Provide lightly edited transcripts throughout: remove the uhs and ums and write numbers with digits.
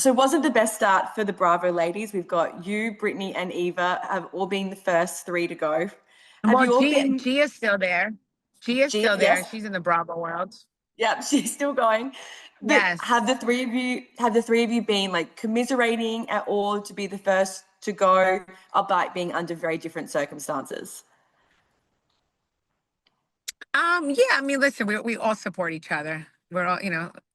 So it wasn't the best start for the Bravo ladies. We've got you, Brittany, and Eva have all been the first three to go. Have Well, you all been? Gia's still there. Gia's Gia, still there. yes, She's in the Bravo world. yep, she's still going. But Yes. have the three of you been like commiserating at all to be the first to go, albeit being under very different circumstances? Yeah, I mean, listen, we all support each other. We're all,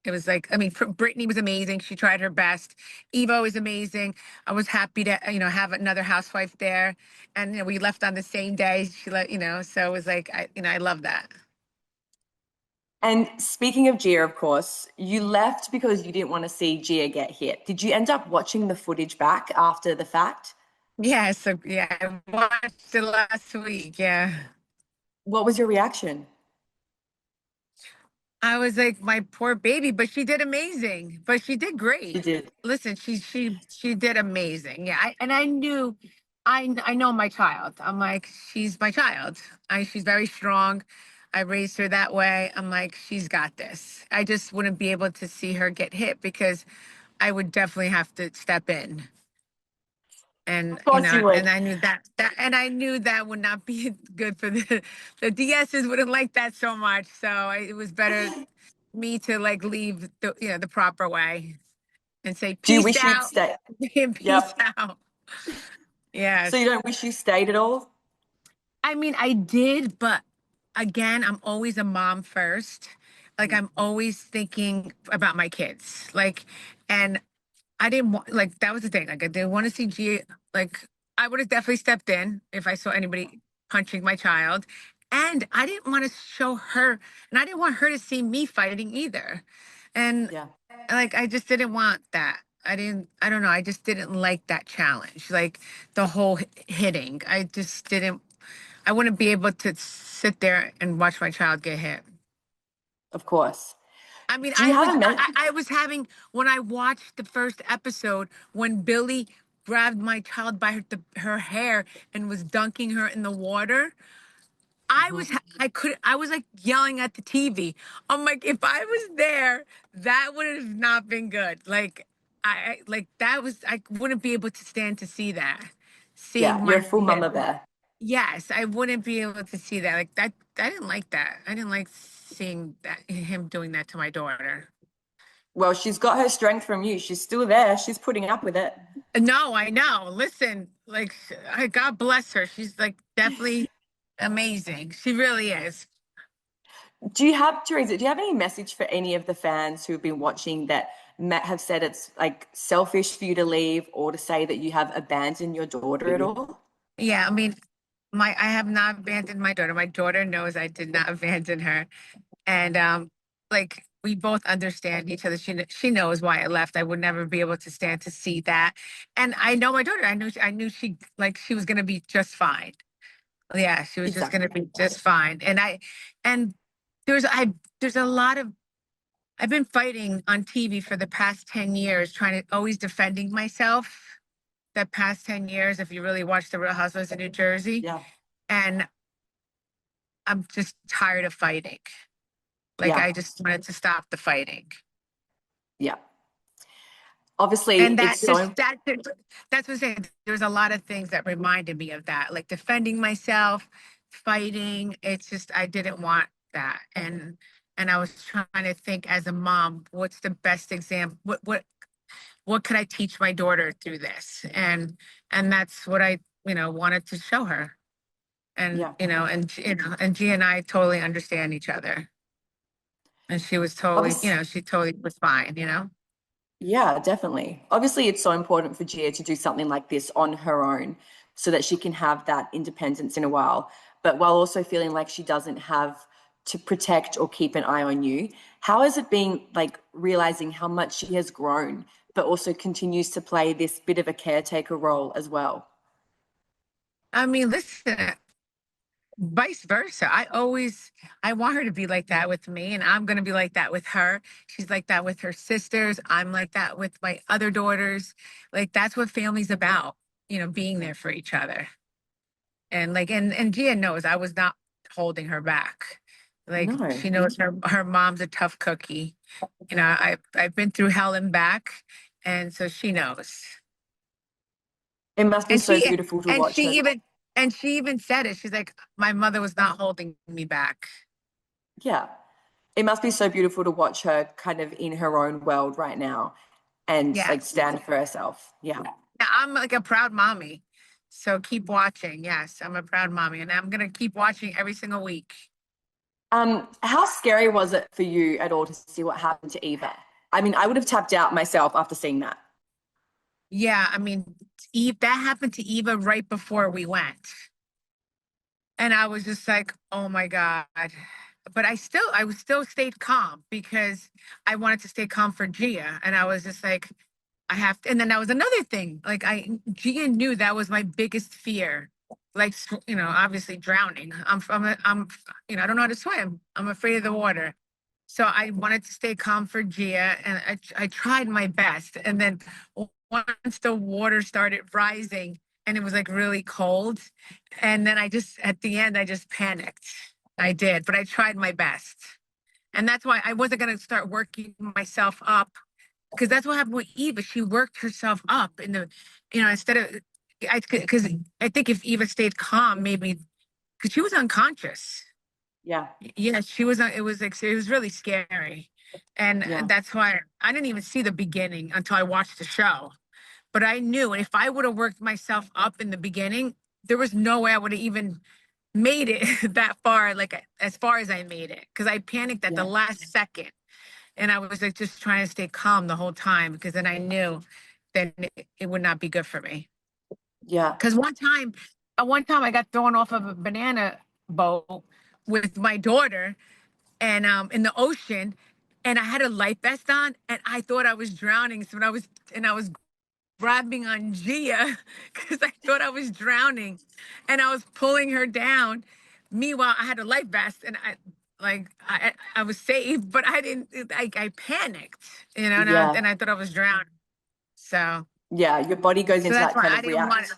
it was like, I mean, Brittany was amazing. She tried her best. Evo was amazing. I was happy to, have another housewife there. And, we left on the same day. She let, so it was like, I love that. And speaking of Gia, of course, you left because you didn't want to see Gia get hit. Did you end up watching the footage back after the fact? Yeah, so yeah, I watched it last week. Yeah. What was your reaction? I was like, my poor baby, but she did amazing. But she did You great. did. Listen, she did amazing. Yeah, I knew, I know my child. I'm like, she's my child. She's very strong. I raised her that way. I'm like, she's got this. I just wouldn't be able to see her get hit because I would definitely have to step in. And Of course you and would. I knew and I knew that would not be good for the DSs wouldn't like that so much. So it was better me to like leave the proper way and say Do you peace wish you'd out stay? and peace Yep. out. So you Yes. don't wish you stayed at all? I mean, I did, but again, I'm always a mom first. Like I'm always thinking about my kids. Like, and I didn't want like that was the thing. Like I didn't want to see G like I would have definitely stepped in if I saw anybody punching my child. And I didn't want to show her and I didn't want her to see me fighting either. And Yeah. like I just didn't want that. I don't know, I just didn't like that challenge. Like the whole hitting. I wouldn't be able to sit there and watch my child get hit. Of course. I mean, Do you have a I was having when I watched the first episode when Billy grabbed my child by her hair and was dunking her in the water. Mhm. I was like yelling at the TV. I'm like, if I was there, that would have not been good. Like, like that was I wouldn't be able to stand to see that. Yeah, Seeing you're a my full mama bear. yes, I wouldn't be able to see that. Like that, I didn't like that. I didn't like seeing that him doing that to my daughter. Well, she's got her strength from you. She's still there. She's putting up with it. No, I know. Listen, like, God bless her. She's like definitely amazing. She really is. Teresa, do you have any message for any of the fans who have been watching that have said it's like selfish for you to leave or to say that you have abandoned your daughter at all? Yeah, I mean, I have not abandoned my daughter. My daughter knows I did not abandon her, and like we both understand each other. She knows why I left. I would never be able to stand to see that, and I know my daughter. I knew she like she was gonna be just fine. Yeah, she was just Exactly. gonna be just fine. And there's I there's a lot of I've been fighting on TV for the past 10 years, trying to always defending myself. The past 10 years, if you really watch the Real Housewives of New Jersey, Yeah. and I'm just tired of fighting. Like Yeah. I just wanted to stop the fighting. Yeah. Obviously, And it's so that's what I'm saying. There's a lot of things that reminded me of that, like defending myself, fighting. It's just I didn't want that. And I was trying to think as a mom, what's the best example? What could I teach my daughter through this? And that's what I, wanted to show her. And yeah. and G and I totally understand each other. And she was totally, Obviously, she totally was fine. yeah, definitely. Obviously, it's so important for Gia to do something like this on her own so that she can have that independence in a while, but while also feeling like she doesn't have to protect or keep an eye on you. How has it been like realizing how much she has grown, but also continues to play this bit of a caretaker role as well? I mean, listen, vice versa. I want her to be like that with me, and I'm going to be like that with her. She's like that with her sisters. I'm like that with my other daughters. Like that's what family's about, being there for each other. And like, and Gia knows I was not holding her back. Like No. she knows her mom's a tough cookie. I've been through hell and back, And so she knows. It must be And so she beautiful to and watch her. she even said it. She's like, my mother was not holding me back. Yeah. It must be so beautiful to watch her kind of in her own world right now and like Yes. stand for herself. Yeah. Yeah, I'm like a proud mommy. So keep watching. Yes, I'm a proud mommy, and I'm gonna keep watching every single week. How scary was it for you at all to see what happened to Eva? I mean, I would have tapped out myself after seeing that. Yeah, I mean, Eve, that happened to Eva right before we went. And I was just like, oh my God. But I was still stayed calm because I wanted to stay calm for Gia. And I was just like, I have to. And then that was another thing. Like Gia knew that was my biggest fear. Like, obviously drowning. I don't know how to swim. I'm afraid of the water. So I wanted to stay calm for Gia, and I tried my best. And then once the water started rising and it was like really cold, and then at the end, I just panicked. I did, but I tried my best. And that's why I wasn't going to start working myself up because that's what happened with Eva. She worked herself up instead of, because I think if Eva stayed calm, maybe, because she was unconscious. Yeah. Yeah, she was. It was like it was really scary, and Yeah. that's why I didn't even see the beginning until I watched the show. But I knew if I would have worked myself up in the beginning, there was no way I would have even made it that far, like as far as I made it, because I panicked at the Yeah. last second, and I was like just trying to stay calm the whole time because then I knew that it would not be good for me. Yeah. Because one time I got thrown off of a banana boat with my daughter and in the ocean, and I had a life vest on and I thought I was drowning. So I was grabbing on Gia because I thought I was drowning and I was pulling her down. Meanwhile, I had a life vest and I was safe, but I didn't I panicked, Yeah. and I thought I was drowning. So Yeah. Your body goes so into that's that why kind I of didn't want react.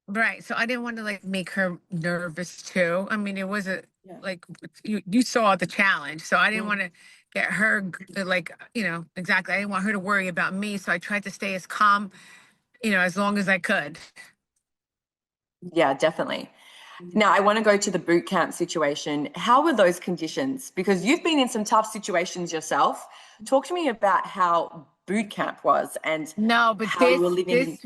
right. So I didn't want to like make her nervous too. I mean, it was Yeah. like you saw the challenge. So I didn't Mm. want to get her like, exactly. I didn't want her to worry about me. So I tried to stay as calm, as long as I could. Yeah, definitely. Now, I want to go to the boot camp situation. How were those conditions? Because you've been in some tough situations yourself. Talk to me about how boot camp was and No, but how you were living.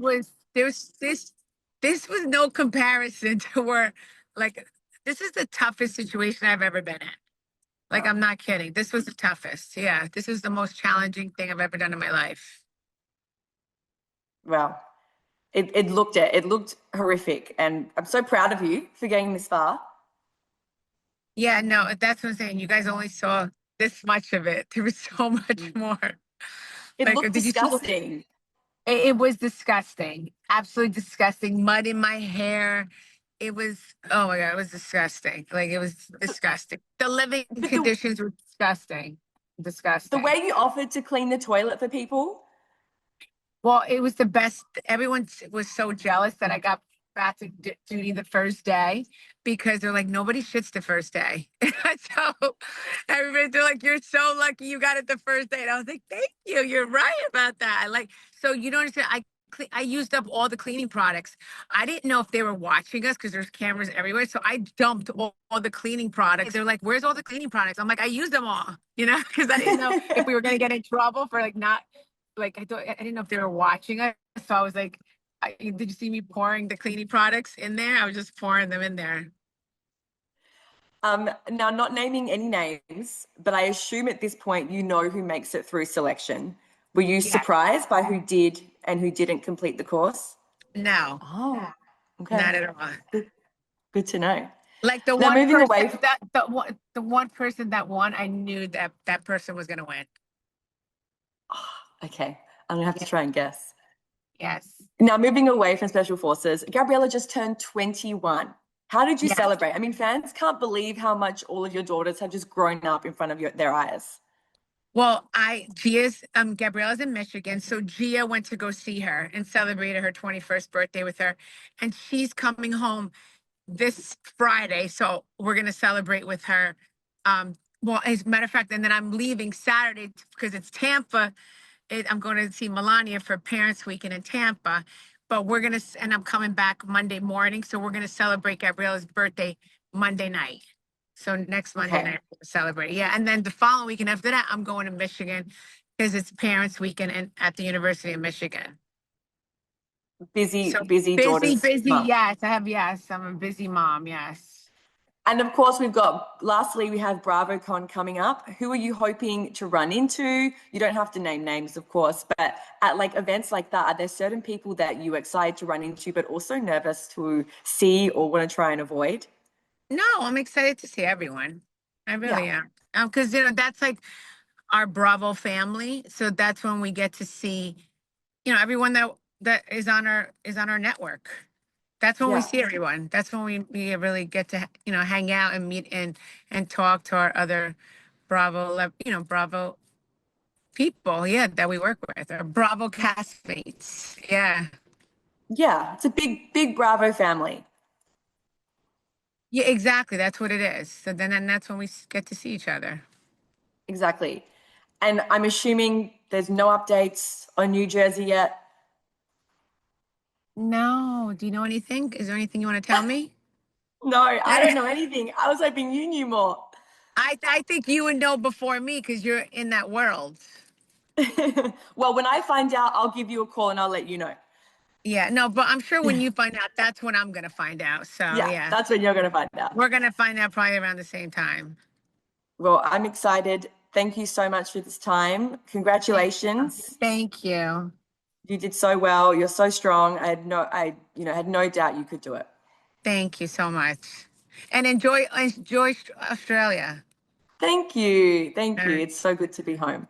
this was no comparison to where like this is the toughest situation I've ever been in. Like Wow. I'm not kidding. This was the toughest. Yeah, this is the most challenging thing I've ever done in my life. Wow. It looked horrific. And I'm so proud of you for getting this far. Yeah, no, that's what I'm saying. You guys only saw this much of it. There was so much Mm. more. It Like, looked did you see? disgusting. It was disgusting. Absolutely disgusting. Mud in my hair. It was, oh my God, it was disgusting. Like, it was disgusting. The living But conditions were disgusting. the way Disgusting. you offered to clean the toilet for people, Well, it was the best. Everyone was so jealous that I got back to duty the first day because they're like, nobody shits the first day. So everybody, they're like, you're so lucky you got it the first day. And I was like, thank you. You're right about that. So you don't understand. I used up all the cleaning products. I didn't know if they were watching us because there's cameras everywhere. So I dumped all the cleaning products. They're like, where's all the cleaning products? I'm like, I used them all, because I didn't know if we were going to get in trouble for like not like I didn't know if they were watching us. So I was like, did you see me pouring the cleaning products in there? I was just pouring them in there. now not naming any names, but I assume at this point you know who makes it through selection. Were you Yeah. surprised by who did and who didn't complete the course? No, Oh, not okay. at all. Good, good to know. Like the Now one moving person away from, that the one person that won, I knew that that person was gonna win. okay, I'm gonna have to Yeah. try and guess. Yes. Now moving away from special forces, Gabriella just turned 21. How did you Yes. celebrate? I mean, fans can't believe how much all of your daughters have just grown up in front of their eyes. Well, Gabriella's in Michigan, so Gia went to go see her and celebrated her 21st birthday with her, and she's coming home this Friday, so we're gonna celebrate with her. Well, as a matter of fact, and then I'm leaving Saturday because it's Tampa, I'm going to see Melania for Parents Weekend in Tampa, but and I'm coming back Monday morning. So we're going to celebrate Gabriella's birthday Monday night. So next Monday Okay. night, we'll celebrate. Yeah. And then the following weekend after that, I'm going to Michigan because it's Parents Weekend at the University of Michigan. Busy, So busy busy, daughter's busy. month. Yes, I'm a busy mom. Yes. And of course, lastly, we have BravoCon coming up. Who are you hoping to run into? You don't have to name names, of course, but at like events like that, are there certain people that you're excited to run into, but also nervous to see or want to try and avoid? No, I'm excited to see everyone. I Yeah, really am. Because that's like our Bravo family. So that's when we get to see, everyone that is on our network. That's when we yeah, see everyone. That's when we really get to, hang out and meet and talk to our other Bravo people, yeah, that we work with, our Bravo castmates. Yeah. yeah. It's a big, big Bravo family. Yeah, exactly. That's what it is. So then that's when we get to see each other. Exactly. And I'm assuming there's no updates on New Jersey yet. No, do you know anything? Is there anything you want to tell me? No, I don't know anything. I was hoping you knew more. I think you would know before me because you're in that world. Well, when I find out, I'll give you a call and I'll let you know. Yeah, no, but I'm sure when you find out, that's when I'm gonna find out. So Yeah, yeah, that's when you're going to find out. we're gonna find out probably around the same time. Well, I'm excited. Thank you so much for this time. Congratulations. Thank you. You did so well. You're so strong. Had no doubt you could do it. Thank you so much. And enjoy Australia. Thank you. Thank All you. right. It's so good to be home.